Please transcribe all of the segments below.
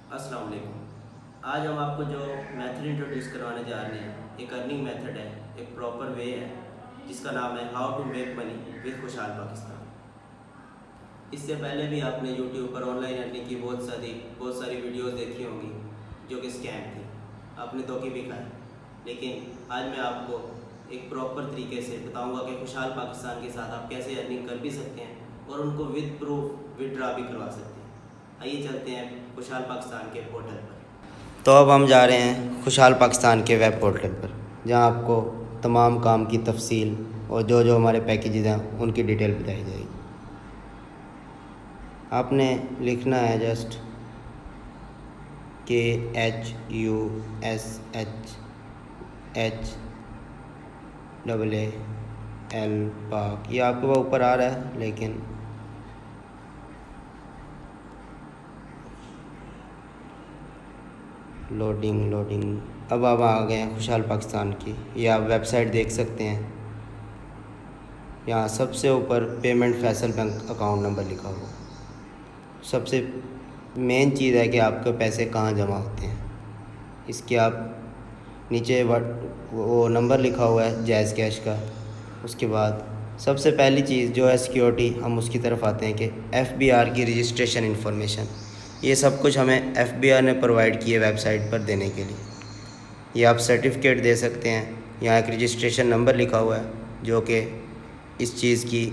अस्सलाम वालेकुम। आज हम आपको जो मेथड इंट्रोड्यूस करवाने जा रहे हैं, एक अर्निंग मेथड है, एक प्रॉपर वे है, जिसका नाम है how to make money with खुशहाल पाकिस्तान। इससे पहले भी आपने यूट्यूब पर ऑनलाइन अर्निंग की बहुत सारी वीडियोस देखी होंगी जो कि स्कैम थी, आपने धोखे भी खाए। लेकिन आज मैं आपको एक प्रॉपर तरीके से बताऊंगा कि खुशहाल पाकिस्तान के साथ आप कैसे अर्निंग कर भी सकते हैं और उनको विद प्रूफ विदड्रा भी करवा सकते हैं। आइए चलते हैं खुशहाल पाकिस्तान के पोर्टल पर। तो अब हम जा रहे हैं खुशहाल पाकिस्तान के वेब पोर्टल पर, जहां आपको तमाम काम की तफसील और जो जो हमारे पैकेजेस हैं उनकी डिटेल बताई जाएगी। आपने लिखना है जस्ट KHUSHHAAL पाक, ये आपके पास ऊपर आ रहा है, लेकिन लोडिंग। अब आप आ गए हैं खुशहाल पाकिस्तान की। ये आप वेबसाइट देख सकते हैं, यहाँ सबसे ऊपर payment Faisal bank account number लिखा हुआ। सबसे मेन चीज़ है कि आपके पैसे कहाँ जमा होते हैं। इसके आप नीचे वो नंबर लिखा हुआ है जायज़ कैश का। उसके बाद सबसे पहली चीज़ जो है सिक्योरिटी, हम उसकी तरफ आते हैं कि FBR की रजिस्ट्रेशन इन्फॉर्मेशन। ये सब कुछ हमें FBR ने प्रोवाइड किए वेबसाइट पर देने के लिए। ये आप सर्टिफिकेट दे सकते हैं। यहाँ एक रजिस्ट्रेशन नंबर लिखा हुआ है जो कि इस चीज़ की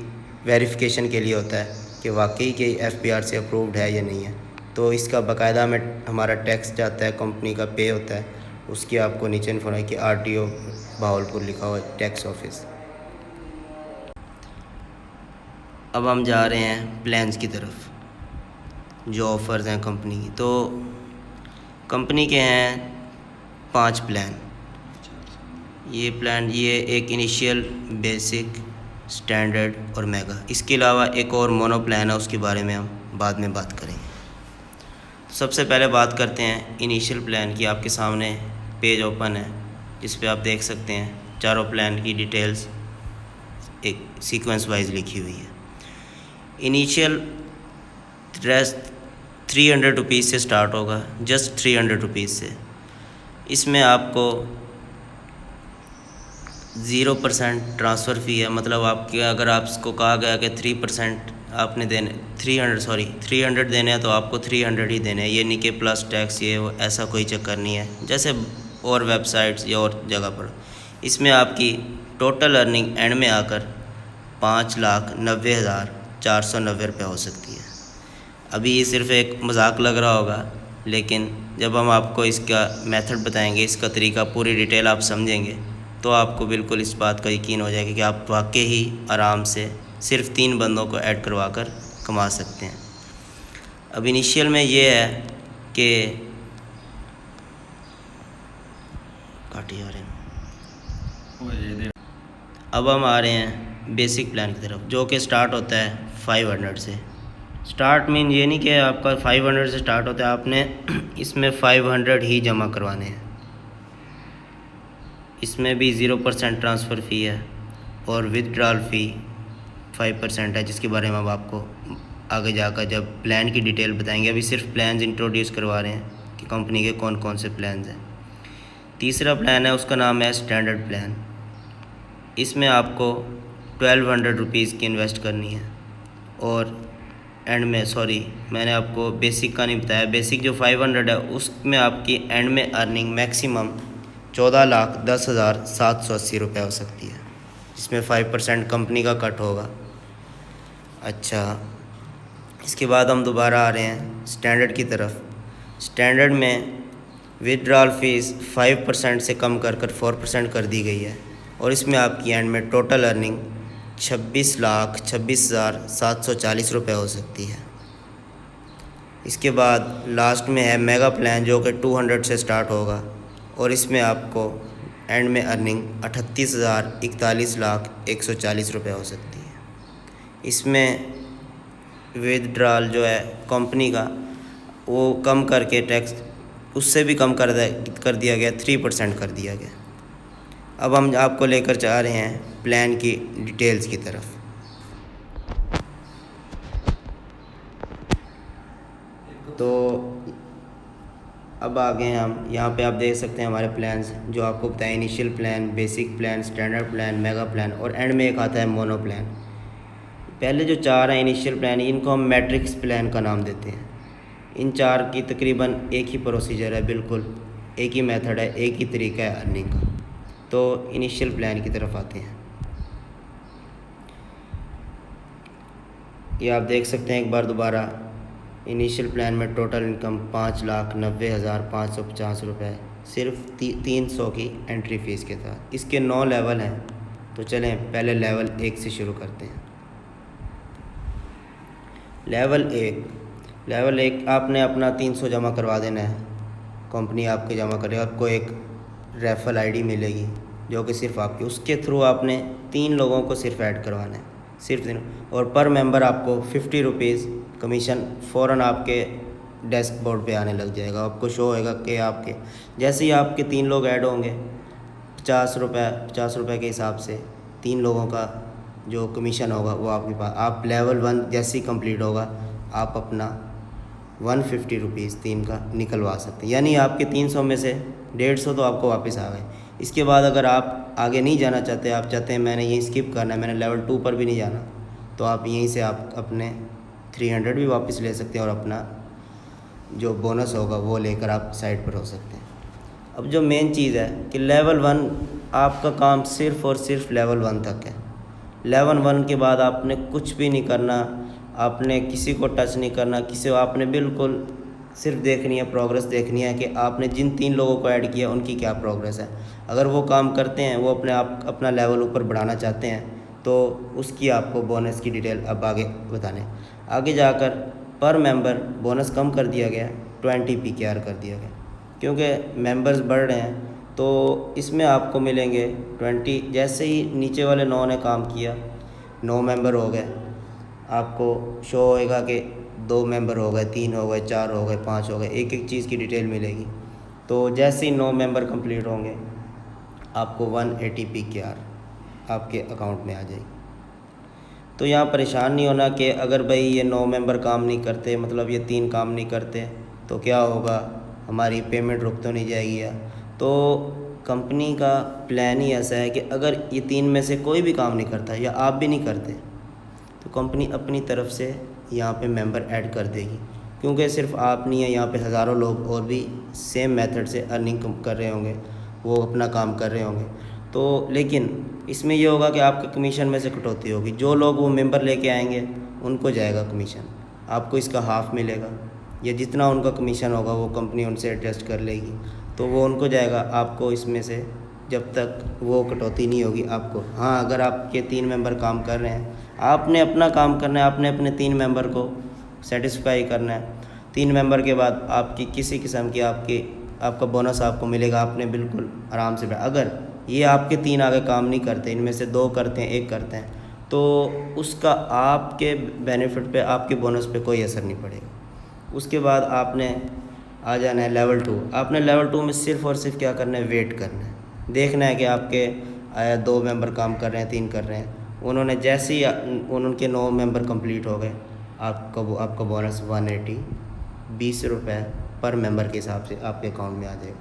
वेरिफिकेशन के लिए होता है कि वाकई के FBR से अप्रूव्ड है या नहीं है। तो इसका बाकायदा में हमारा टैक्स जाता है, कंपनी का पे होता है। उसकी आपको नीचे इन्फॉर्म है कि RTO बहावलपुर लिखा हुआ है, टैक्स ऑफिस। अब हम जा रहे हैं प्लान्स की तरफ, जो ऑफ़र्स हैं कंपनी की। तो कंपनी के हैं 5 प्लान। ये एक इनिशियल, बेसिक, स्टैंडर्ड और मेगा। इसके अलावा एक और मोनो प्लान है, उसके बारे में हम बाद में बात करेंगे। सबसे पहले बात करते हैं इनिशियल प्लान की। आपके सामने पेज ओपन है जिस पे आप देख सकते हैं चारों प्लान की डिटेल्स एक सीक्वेंस वाइज लिखी हुई है। इनिशियल 300 रुपीज़ से स्टार्ट होगा, जस्ट 300 रुपीज़ से। इसमें आपको 0% ट्रांसफ़र फ़ी है। मतलब आपके अगर आपको कहा गया कि 3% आपने देने 300 देने हैं तो आपको 300 ही देने हैं। ये नहीं कि प्लस टैक्स ये वो, ऐसा कोई चक्कर नहीं है जैसे और वेबसाइट्स या और जगह पर। इसमें आपकी टोटल अर्निंग एंड में आकर 5,90,490 रुपये हो सकती है। अभी ये सिर्फ़ एक मजाक लग रहा होगा, लेकिन जब हम आपको इसका मेथड बताएंगे, इसका तरीका, पूरी डिटेल आप समझेंगे तो आपको बिल्कुल इस बात का यकीन हो जाएगा कि आप वाकई ही आराम से सिर्फ 3 बंदों को ऐड करवा कर कमा सकते हैं। अब इनिशियल में ये है कि अब हम आ रहे हैं बेसिक प्लान की तरफ, जो कि स्टार्ट होता है 500 से। स्टार्ट मीन ये नहीं कि आपका 500 से स्टार्ट होता है, आपने इसमें 500 ही जमा करवाने हैं। इसमें भी 0% ट्रांसफ़र फ़ी है और विदड्रॉल फ़ी 5% है, जिसके बारे में अब आपको आगे जाकर जब प्लान की डिटेल बताएंगे। अभी सिर्फ प्लान्स इंट्रोड्यूस करवा रहे हैं कि कंपनी के कौन कौन से प्लान्स हैं। तीसरा प्लान है, उसका नाम है स्टैंडर्ड प्लान। इसमें आपको 1200 रुपीज़ की इन्वेस्ट करनी है और एंड में मैंने आपको बेसिक का नहीं बताया। बेसिक जो 500 है उसमें आपकी एंड में अर्निंग मैक्सिमम 14,10,780 रुपये हो सकती है, जिसमें 5% कंपनी का कट होगा। अच्छा, इसके बाद हम दोबारा आ रहे हैं स्टैंडर्ड की तरफ। स्टैंडर्ड में विदड्रॉल फ़ीस 5% से कम कर 4% कर दी गई है और इसमें आपकी एंड में टोटल अर्निंग 26,26,740 रुपये हो सकती है। इसके बाद लास्ट में है मेगा प्लान, जो कि 200 से स्टार्ट होगा और इसमें आपको एंड में अर्निंग 38,41,140 रुपये हो सकती है। इसमें विदड्रॉल जो है कंपनी का, वो कम करके टैक्स उससे भी कम कर दिया गया, 3% कर दिया गया। अब हम आपको लेकर जा रहे हैं प्लान की डिटेल्स की तरफ। तो अब आ गए हम यहाँ पे, आप देख सकते हैं हमारे प्लान्स जो आपको बताएं, initial plan, basic plan, standard plan, mega plan और एंड में एक आता है मोनो प्लान। पहले जो 4 हैं इनिशियल प्लान, इनको हम मैट्रिक्स प्लान का नाम देते हैं। इन 4 की तकरीबन एक ही प्रोसीजर है, बिल्कुल एक ही मेथड है, एक ही तरीका है अर्निंग का। तो इनिशियल प्लान की तरफ आते हैं। ये आप देख सकते हैं एक बार दोबारा, इनिशियल प्लान में टोटल इनकम 5,90,550 रुपये, सिर्फ 300 की एंट्री फ़ीस के साथ। इसके 9 लेवल हैं, तो चलें पहले लेवल 1 से शुरू करते हैं। लेवल एक आपने अपना 300 जमा करवा देना है, कंपनी आपके जमा करे, आपको एक रेफरल आईडी मिलेगी जो कि सिर्फ आपकी, उसके थ्रू आपने 3 लोगों को सिर्फ ऐड करवाना है, सिर्फ 3। और पर मेंबर आपको 50 रुपीज़ कमीशन फ़ौरन आपके डेस्क बोर्ड पे आने लग जाएगा। आपको शो होएगा कि आपके जैसे ही आपके 3 लोग ऐड होंगे, 50 रुपये के हिसाब से 3 लोगों का जो कमीशन होगा वो आपके पास। आप लेवल 1 जैसे ही कंप्लीट होगा, आप अपना 150 रुपीज़ 3 का निकलवा सकते हैं, यानी आपके 300 में से 150 तो आपको वापस आ गए। इसके बाद अगर आप आगे नहीं जाना चाहते, आप चाहते हैं मैंने यहीं स्किप करना है, मैंने लेवल 2 पर भी नहीं जाना, तो आप यहीं से आप अपने 300 भी वापस ले सकते हैं और अपना जो बोनस होगा वो लेकर आप साइड पर हो सकते हैं। अब जो मेन चीज़ है कि लेवल 1 आपका काम सिर्फ़ और सिर्फ लेवल 1 तक है। लेवल 1 के बाद आपने कुछ भी नहीं करना, आपने किसी को टच नहीं करना, आपने बिल्कुल सिर्फ देखनी है, प्रोग्रेस देखनी है कि आपने जिन 3 लोगों को ऐड किया उनकी क्या प्रोग्रेस है। अगर वो काम करते हैं, वो अपना लेवल ऊपर बढ़ाना चाहते हैं, तो उसकी आपको बोनस की डिटेल अब आगे बताने। आगे जाकर पर मेंबर बोनस कम कर दिया गया, 20 PKR कर दिया गया, क्योंकि मेंबर्स बढ़ रहे हैं, तो इसमें आपको मिलेंगे 20। जैसे ही नीचे वाले 9 ने काम किया, 9 मेंबर हो गए, आपको शो होएगा कि 2 मेंबर हो गए, 3 हो गए, 4 हो गए, 5 हो गए, एक एक चीज़ की डिटेल मिलेगी। तो जैसे ही 9 मेंबर कंप्लीट होंगे, आपको 180 PKR आपके अकाउंट में आ जाएगी। तो यहाँ परेशान नहीं होना कि अगर भाई ये 9 मेंबर काम नहीं करते, मतलब ये 3 काम नहीं करते, तो क्या होगा, हमारी पेमेंट रुक तो नहीं जाएगी या। तो कंपनी का प्लान ही ऐसा है कि अगर ये 3 में से कोई भी काम नहीं करता या आप भी नहीं करते, तो कंपनी अपनी तरफ से यहाँ पे मेंबर ऐड कर देगी, क्योंकि सिर्फ आप नहीं है, यहाँ पे हज़ारों लोग और भी सेम मेथड से अर्निंग कर रहे होंगे, वो अपना काम कर रहे होंगे। तो लेकिन इसमें ये होगा कि आपके कमीशन में से कटौती होगी। जो लोग वो मेंबर लेके आएंगे उनको जाएगा कमीशन, आपको इसका हाफ़ मिलेगा, या जितना उनका कमीशन होगा वो कंपनी उनसे एडजस्ट कर लेगी, तो वो उनको जाएगा, आपको इसमें से जब तक वो कटौती नहीं होगी आपको। हाँ, अगर आपके 3 मेंबर काम कर रहे हैं, आपने अपना काम करना है, आपने अपने 3 मेंबर को सेटिस्फाई करना है। 3 मेंबर के बाद आपकी किसी किस्म की आपका बोनस आपको मिलेगा, आपने बिल्कुल आराम से। अगर ये आपके 3 आगे काम नहीं करते, इनमें से 2 करते हैं, 1 करते हैं, तो उसका आपके बेनिफिट पे, आपके बोनस पे कोई असर नहीं पड़ेगा। उसके बाद आपने आ जाना है लेवल 2। आपने लेवल 2 में सिर्फ़ और सिर्फ क्या करना है, वेट करना है, देखना है कि आपके 2 मेंबर काम कर रहे हैं, 3 कर रहे हैं। उन्होंने जैसे ही उनके 9 मेंबर कंप्लीट हो गए, आपका बोनस 180 20 रुपये पर मेंबर के हिसाब से आपके अकाउंट में आ जाएगा।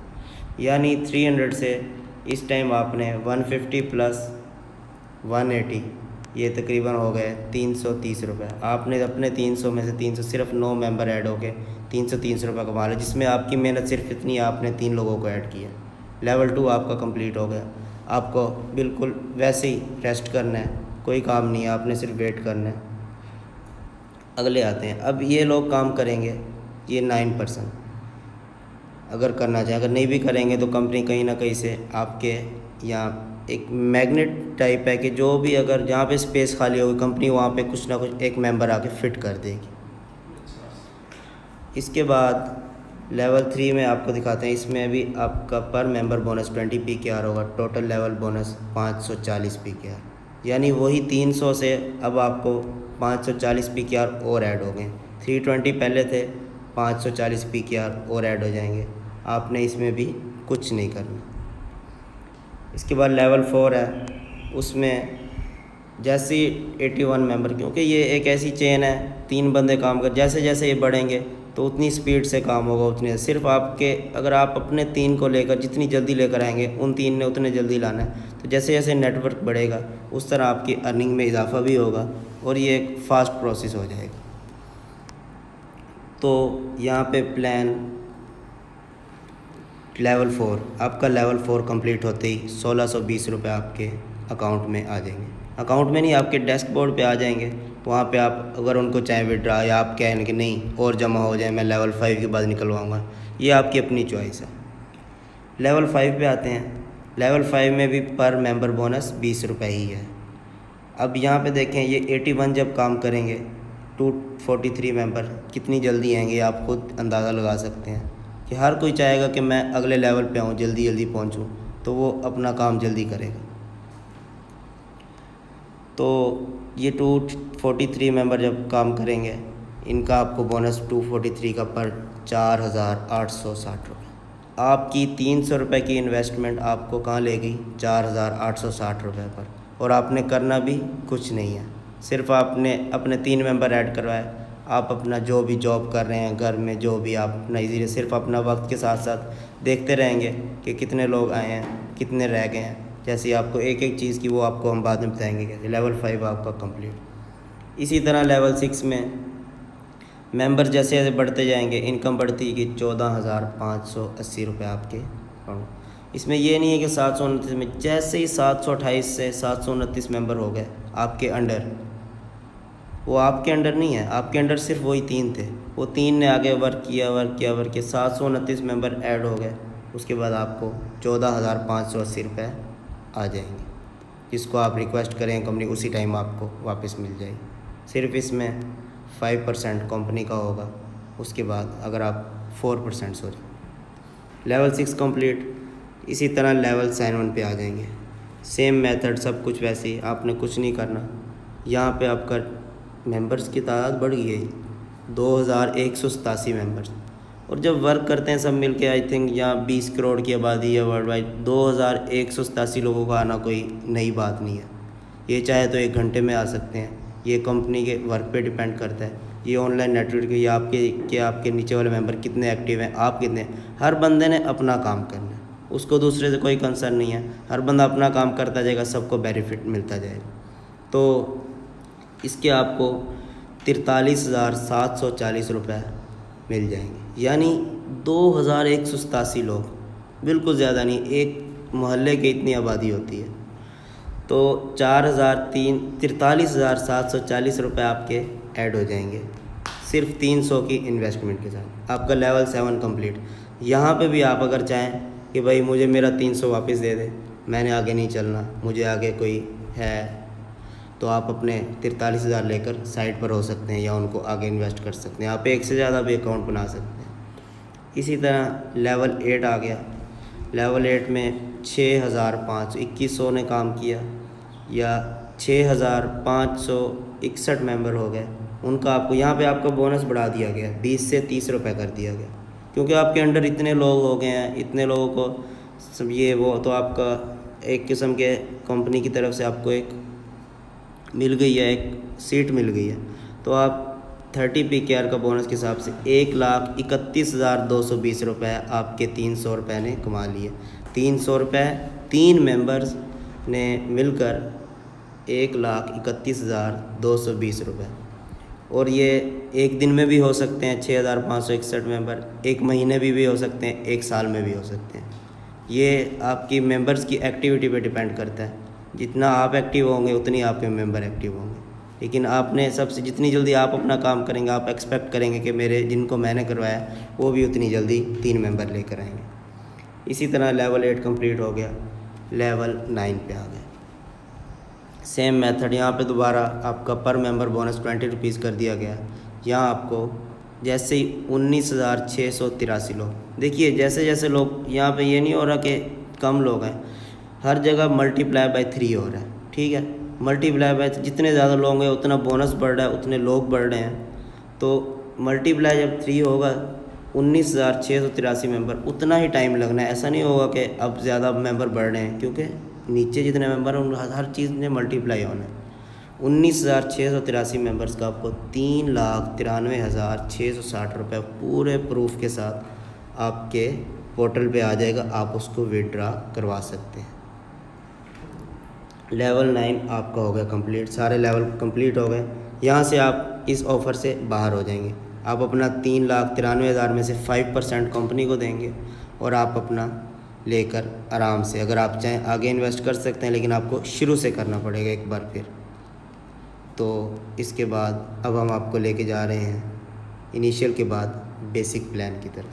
यानी 300 से इस टाइम आपने 150 प्लस 180, ये तकरीबन हो गए 330 रुपये। आपने अपने 300 में से 300 सिर्फ 9 मेंबर ऐड हो गए, 330 रुपये कमा लिया, जिसमें आपकी मेहनत सिर्फ इतनी, आपने 3 लोगों को ऐड किया। लेवल 2 आपका कंप्लीट हो गया, आपको बिल्कुल वैसे ही रेस्ट करना है, कोई काम नहीं है, आपने सिर्फ वेट करना है। अगले आते हैं, अब ये लोग काम करेंगे, ये 9% अगर करना चाहें, अगर नहीं भी करेंगे तो कंपनी कहीं ना कहीं से आपके यहाँ एक मैग्नेट टाइप है कि जो भी अगर जहाँ पे स्पेस खाली होगी, कंपनी वहाँ पे कुछ ना कुछ एक मेंबर आके फिट कर देगी। इसके बाद लेवल 3 में आपको दिखाते हैं, इसमें भी आपका पर मेंबर बोनस 20 PKR होगा, टोटल लेवल बोनस 540 PKR, यानी वही 300 से अब आपको 540 PKR और ऐड हो गए। 320 पहले थे, 540 PKR और ऐड हो जाएंगे, आपने इसमें भी कुछ नहीं करना। इसके बाद लेवल 4 है, उसमें जैसे 81 मेंबर, क्योंकि ये एक ऐसी चेन है, 3 बंदे काम कर, जैसे जैसे ये बढ़ेंगे तो उतनी स्पीड से काम होगा, उतने सिर्फ आपके अगर आप अपने 3 को लेकर जितनी जल्दी लेकर आएंगे, उन 3 ने उतने जल्दी लाना है। तो जैसे जैसे नेटवर्क बढ़ेगा उस तरह आपकी अर्निंग में इजाफा भी होगा और ये एक फ़ास्ट प्रोसेस हो जाएगा। तो यहाँ पे प्लान लेवल 4, आपका लेवल 4 कंप्लीट होते ही 1620 रुपये आपके अकाउंट में आ जाएंगे। अकाउंट में नहीं, आपके डेस्कबोर्ड पे आ जाएंगे। वहाँ पे आप अगर उनको चाहे विड्रा या आप कहें कि नहीं और जमा हो जाए, मैं लेवल 5 के बाद निकलवाऊँगा, ये आपकी अपनी चॉइस है। लेवल 5 पे आते हैं। लेवल 5 में भी पर मेंबर बोनस 20 रुपये ही है। अब यहाँ पे देखें, ये 81 जब काम करेंगे 243 मेंबर कितनी जल्दी आएंगे, आप खुद अंदाज़ा लगा सकते हैं कि हर कोई चाहेगा कि मैं अगले लेवल पे आऊँ, जल्दी जल्दी पहुँचूँ, तो वो अपना काम जल्दी करेगा। तो ये 243 मेंबर जब काम करेंगे, इनका आपको बोनस 243 का पर 4860 रुपये। आपकी 300 रुपये की इन्वेस्टमेंट आपको कहाँ ले गई, 4860 रुपये पर। और आपने करना भी कुछ नहीं है, सिर्फ आपने अपने 3 मेंबर ऐड करवाए। आप अपना जो भी जॉब कर रहे हैं, घर में जो भी आप अपना इजीली सिर्फ अपना वक्त के साथ साथ देखते रहेंगे कि कितने लोग आए हैं, कितने रह गए हैं। जैसे आपको एक एक चीज़ की वो आपको हम बाद में बताएंगे कैसे। लेवल 5 आपका कंप्लीट। इसी तरह लेवल 6 में मेंबर जैसे जैसे बढ़ते जाएंगे, इनकम बढ़ती कि 14,580 रुपये आपके अकाउंट। इसमें ये नहीं है कि 729 में जैसे ही 728 से 729 मेंबर हो गए आपके अंडर, वो आपके अंडर नहीं है, आपके अंडर सिर्फ वही 3 थे। वो 3 ने आगे वर्क किया 729 मेंबर ऐड हो गए। उसके बाद आपको 14,580 रुपये आ जाएंगे, जिसको आप रिक्वेस्ट करें कंपनी उसी टाइम आपको वापस मिल जाएगी। सिर्फ इसमें 5% कंपनी का होगा। उसके बाद अगर आप 4% लेवल 6 कंप्लीट। इसी तरह लेवल 7 पे आ जाएंगे। सेम मेथड, सब कुछ वैसे ही, आपने कुछ नहीं करना। यहाँ पे आपका मेंबर्स की तादाद बढ़ गई है 2187 मेंबर्स। और जब वर्क करते हैं सब मिलके, आई थिंक यहाँ 20 करोड़ की आबादी है वर्ल्ड वाइड, 2187 लोगों का आना कोई नई बात नहीं है। ये चाहे तो 1 घंटे में आ सकते हैं। ये कंपनी के वर्क पे डिपेंड करता है। ये ऑनलाइन नेटवर्क या आपके नीचे वाले मेंबर कितने एक्टिव हैं, आप कितने। हर बंदे ने अपना काम करना है, उसको दूसरे से कोई कंसर्न नहीं है। हर बंदा अपना काम करता जाएगा, सबको बेनिफिट मिलता जाएगा। तो इसके आपको 43,740 रुपये मिल जाएंगे, यानी 2187 लोग, बिल्कुल ज़्यादा नहीं, एक मोहल्ले की इतनी आबादी होती है। तो 43,740 रुपये आपके ऐड हो जाएंगे सिर्फ 300 की इन्वेस्टमेंट के साथ। आपका लेवल 7 कंप्लीट। यहाँ पे भी आप अगर चाहें कि भाई मुझे मेरा 300 वापस दे दे, मैंने आगे नहीं चलना, मुझे आगे कोई है, तो आप अपने 43,000 लेकर साइड पर हो सकते हैं या उनको आगे इन्वेस्ट कर सकते हैं। आप एक से ज़्यादा भी अकाउंट बना सकते हैं। इसी तरह लेवल 8 आ गया। लेवल 8 में 6,521 ने काम किया या 6,561 मेंबर हो गए, उनका आपको यहाँ पे आपका बोनस बढ़ा दिया गया, 20 से 30 रुपये कर दिया गया, क्योंकि आपके अंडर इतने लोग हो गए हैं, इतने लोगों को सब ये वो, तो आपका एक किस्म के कंपनी की तरफ से आपको एक मिल गई है, एक सीट मिल गई है। तो आप 30 PKR का बोनस के हिसाब से 1,31,220 रुपये आपके 300 रुपये ने कमा लिए। 300 रुपये 3 मेंबर्स ने मिलकर 1,31,220 रुपये। और ये एक दिन में भी हो सकते हैं 6,561 मेंबर, एक महीने भी हो सकते हैं, एक साल में भी हो सकते हैं। ये आपकी मेंबर्स की एक्टिविटी पे डिपेंड करता है। जितना आप एक्टिव होंगे उतनी आपके मेंबर एक्टिव होंगे। लेकिन आपने सबसे जितनी जल्दी आप अपना काम करेंगे, आप एक्सपेक्ट करेंगे कि मेरे जिनको मैंने करवाया वो भी उतनी जल्दी 3 मेंबर लेकर आएंगे। इसी तरह लेवल 8 कंप्लीट हो गया। लेवल 9 पे आ गए। सेम मेथड, यहाँ पे दोबारा आपका पर मेंबर बोनस 20 रुपीज़ कर दिया गया। यहाँ आपको जैसे ही 19,683 लोग, देखिए जैसे जैसे लोग, यहाँ पे ये नहीं हो रहा कि कम लोग हैं, हर जगह मल्टीप्लाई बाय 3 हो रहा है। ठीक है, मल्टीप्लाई बाय, जितने ज़्यादा लोग हैं उतना बोनस बढ़ रहा है, उतने लोग बढ़ रहे हैं। तो मल्टीप्लाई जब 3 होगा 19,683 मेंबर, उतना ही टाइम लगना है। ऐसा नहीं होगा कि अब ज़्यादा मेंबर बढ़ रहे हैं, क्योंकि नीचे जितने मेंबर हैं हर चीज़ में मल्टीप्लाई होना है। 19,683 मेंबर्स का आपको 3,93,660 रुपये पूरे प्रूफ के साथ आपके पोर्टल पे आ जाएगा। आप उसको विड्रा करवा सकते हैं। लेवल 9 आपका हो गया कंप्लीट, सारे लेवल कंप्लीट हो गए। यहाँ से आप इस ऑफ़र से बाहर हो जाएंगे। आप अपना 3,93,000 में से 5% कंपनी को देंगे और आप अपना लेकर आराम से, अगर आप चाहें आगे इन्वेस्ट कर सकते हैं, लेकिन आपको शुरू से करना पड़ेगा एक बार फिर। तो इसके बाद अब हम आपको लेके जा रहे हैं इनिशियल के बाद बेसिक प्लान की तरफ।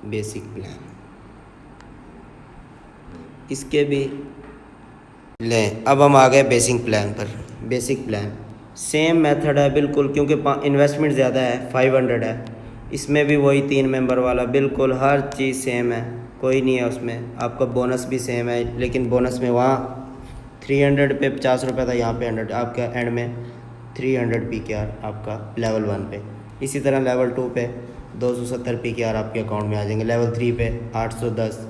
बेसिक प्लान इसके भी लें। अब हम आ गए बेसिक प्लान पर। बेसिक प्लान सेम मेथड है बिल्कुल, क्योंकि इन्वेस्टमेंट ज़्यादा है, 500 है। इसमें भी वही 3 मेंबर वाला, बिल्कुल हर चीज़ सेम है, कोई नहीं है उसमें। आपका बोनस भी सेम है, लेकिन बोनस में वहाँ 300 पे 50 रुपये था, यहाँ पे 100 आपका एंड में 300 PKR आपका लेवल 1 पे। इसी तरह लेवल 2 पे 270 PKR आपके अकाउंट में आ जाएंगे। लेवल 3 पे 810।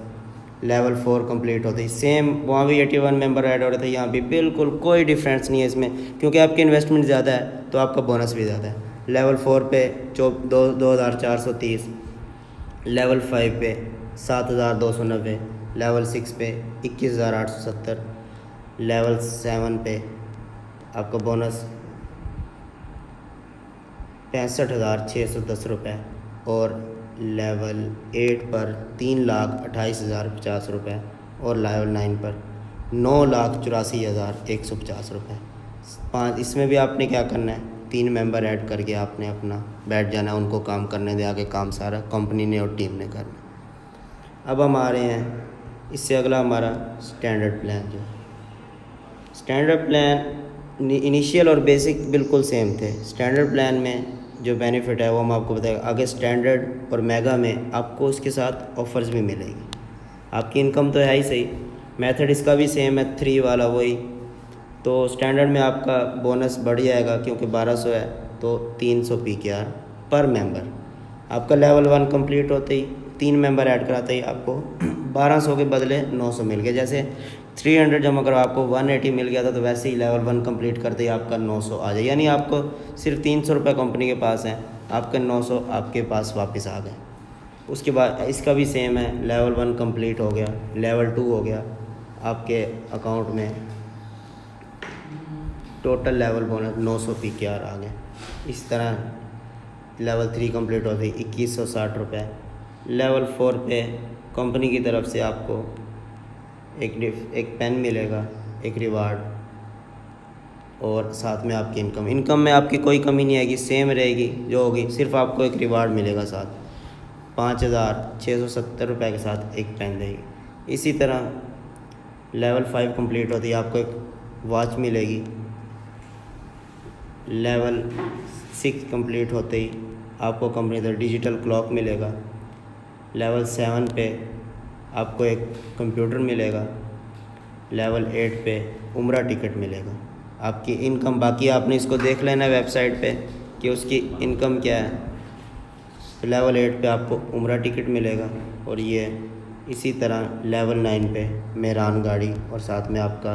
लेवल 4 कंप्लीट होते ही सेम, वहाँ भी 81 मेंबर ऐड हो रहे थे, यहाँ भी बिल्कुल कोई डिफरेंस नहीं है इसमें, क्योंकि आपकी इन्वेस्टमेंट ज़्यादा है तो आपका बोनस भी ज़्यादा है। लेवल 4 पे 2,430। लेवल 5 पे 7,290। लेवल 6 पे 21,870। लेवल 7 पे आपका बोनस 65,610 रुपये और लेवल 8 पर 3,28,050 रुपये और लेवल 9 पर 9,84,150 रुपये। 5 इसमें भी आपने क्या करना है, 3 मेंबर ऐड करके आपने अपना बैठ जाना है, उनको काम करने दे, आगे काम सारा कंपनी ने और टीम ने करना। अब हम आ रहे हैं इससे अगला हमारा स्टैंडर्ड प्लान। जो स्टैंडर्ड प्लान इनिशियल और बेसिक बिल्कुल सेम थे। स्टैंडर्ड प्लान में जो बेनिफिट है वो हम आपको बताएंगे आगे। स्टैंडर्ड और मेगा में आपको उसके साथ ऑफ़र्स भी मिलेगी। आपकी इनकम तो है ही सही, मेथड इसका भी सेम है, 3 वाला वही। तो स्टैंडर्ड में आपका बोनस बढ़ जाएगा, क्योंकि 1200 है तो 300 PKR पर मेंबर। आपका लेवल 1 कंप्लीट होते ही 3 मेंबर ऐड कराते ही आपको 1200 के बदले 900 मिल गया। जैसे 300 जमा करो आपको 180 मिल गया था, तो वैसे ही लेवल 1 कंप्लीट करते ही आपका 900 आ जाए। यानी आपको सिर्फ 300 रुपये कंपनी के पास हैं, आपके 900 आपके पास वापस आ गए। उसके बाद इसका भी सेम है, लेवल 1 कंप्लीट हो गया, लेवल 2 हो गया, आपके अकाउंट में टोटल लेवल बोनस 900 PKR आ गए। इस तरह लेवल 3 कंप्लीट होते ही 2160 रुपये। लेवल 4 पे कंपनी की तरफ से आपको एक पेन मिलेगा, एक रिवार्ड, और साथ में आपकी इनकम में आपकी कोई कमी नहीं आएगी, सेम रहेगी जो होगी, सिर्फ आपको एक रिवार्ड मिलेगा साथ, 5,670 रुपये के साथ एक पेन देगी। इसी तरह लेवल 5 कंप्लीट होती है आपको एक वॉच मिलेगी। लेवल 6 कंप्लीट होते ही आपको कंपनी से डिजिटल क्लॉक मिलेगा। लेवल 7 पे आपको एक कंप्यूटर मिलेगा। लेवल 8 पे उम्रा टिकट मिलेगा। आपकी इनकम बाकी आपने इसको देख लेना है वेबसाइट पे कि उसकी इनकम क्या है। तो लेवल 8 पे आपको उम्रा टिकट मिलेगा, और ये इसी तरह लेवल 9 पे मेहरान गाड़ी, और साथ में आपका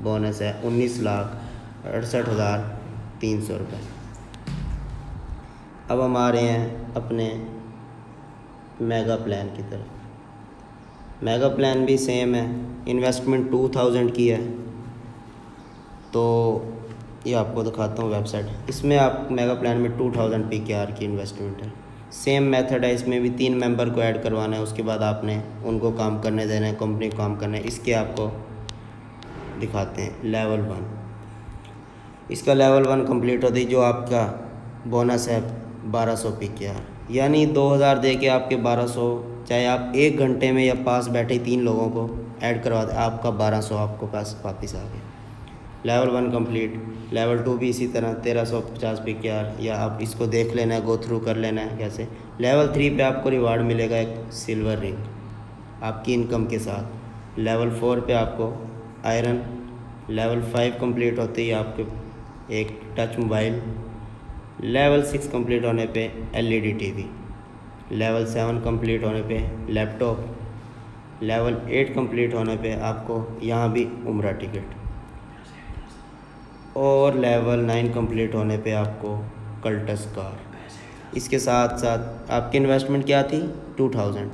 बोनस है 19,68,300 रुपये। अब हम आ रहे हैं अपने मेगा प्लान की तरफ। मेगा प्लान भी सेम है, इन्वेस्टमेंट 2000 की है। तो ये आपको दिखाता हूँ वेबसाइट। इसमें आप मेगा प्लान में 2000 PKR की इन्वेस्टमेंट है। सेम मेथड है, इसमें भी 3 मेंबर को ऐड करवाना है, उसके बाद आपने उनको काम करने देना है, कंपनी को काम करना है। इसके आपको दिखाते हैं लेवल 1। इसका लेवल 1 कंप्लीट होती है, जो आपका बोनस है 1200 PKR, यानी 2000 दे के आपके 1200, चाहे आप 1 घंटे में या पास बैठे 3 लोगों को ऐड करवा दें, आपका 1200 आपको पास वापस आ गया। Level 1 complete. लेवल 2 भी इसी तरह 1350 PKR, या आप इसको देख लेना है, गो थ्रू कर लेना है कैसे। लेवल 3 पे आपको रिवार्ड मिलेगा एक सिल्वर रिंग आपकी इनकम के साथ। लेवल 4 पे आपको आयरन। लेवल 5 कंप्लीट होते ही आपके एक टच मोबाइल। लेवल 6 कंप्लीट होने पे LED TV। लेवल 7 कंप्लीट होने पे लैपटॉप। लेवल 8 कंप्लीट होने पे आपको यहाँ भी उम्रा टिकट, और लेवल 9 कंप्लीट होने पे आपको कल्टस कार। इसके साथ साथ आपकी इन्वेस्टमेंट क्या थी 2000,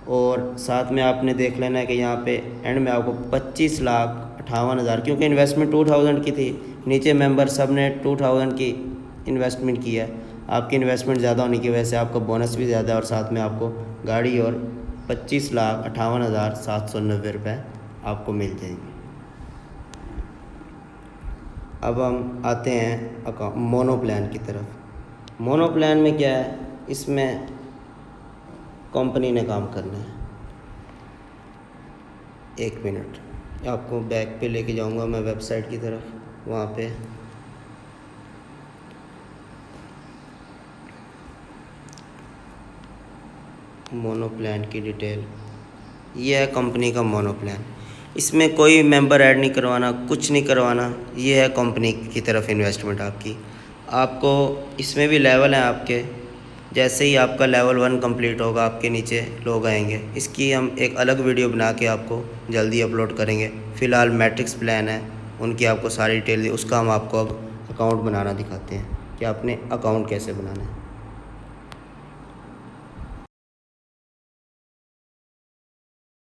और साथ में आपने देख लेना है कि यहाँ पे एंड में आपको 25,58,000, क्योंकि इन्वेस्टमेंट 2000 की थी, नीचे मेंबर सब ने 2000 की इन्वेस्टमेंट की है। आपकी इन्वेस्टमेंट ज़्यादा होने की वजह से आपका बोनस भी ज़्यादा है, और साथ में आपको गाड़ी और 25,58,790 रुपये आपको मिल जाएगी। अब हम आते हैं मोनो प्लान की तरफ। मोनो प्लान में क्या है, इसमें कंपनी ने काम करना है। 1 मिनट, आपको बैक पे लेके जाऊंगा मैं वेबसाइट की तरफ। वहाँ पे मोनो प्लान की डिटेल, ये है कंपनी का मोनो प्लान। इसमें कोई मेंबर ऐड नहीं करवाना, कुछ नहीं करवाना, ये है कंपनी की तरफ इन्वेस्टमेंट आपकी। आपको इसमें भी लेवल हैं आपके, जैसे ही आपका लेवल 1 कंप्लीट होगा आपके नीचे लोग आएंगे। इसकी हम एक अलग वीडियो बना के आपको जल्दी अपलोड करेंगे। फ़िलहाल मैट्रिक्स प्लान है, उनकी आपको सारी डिटेल दी, उसका हम आपको अब अकाउंट बनाना दिखाते हैं कि आपने अकाउंट कैसे बनाना है।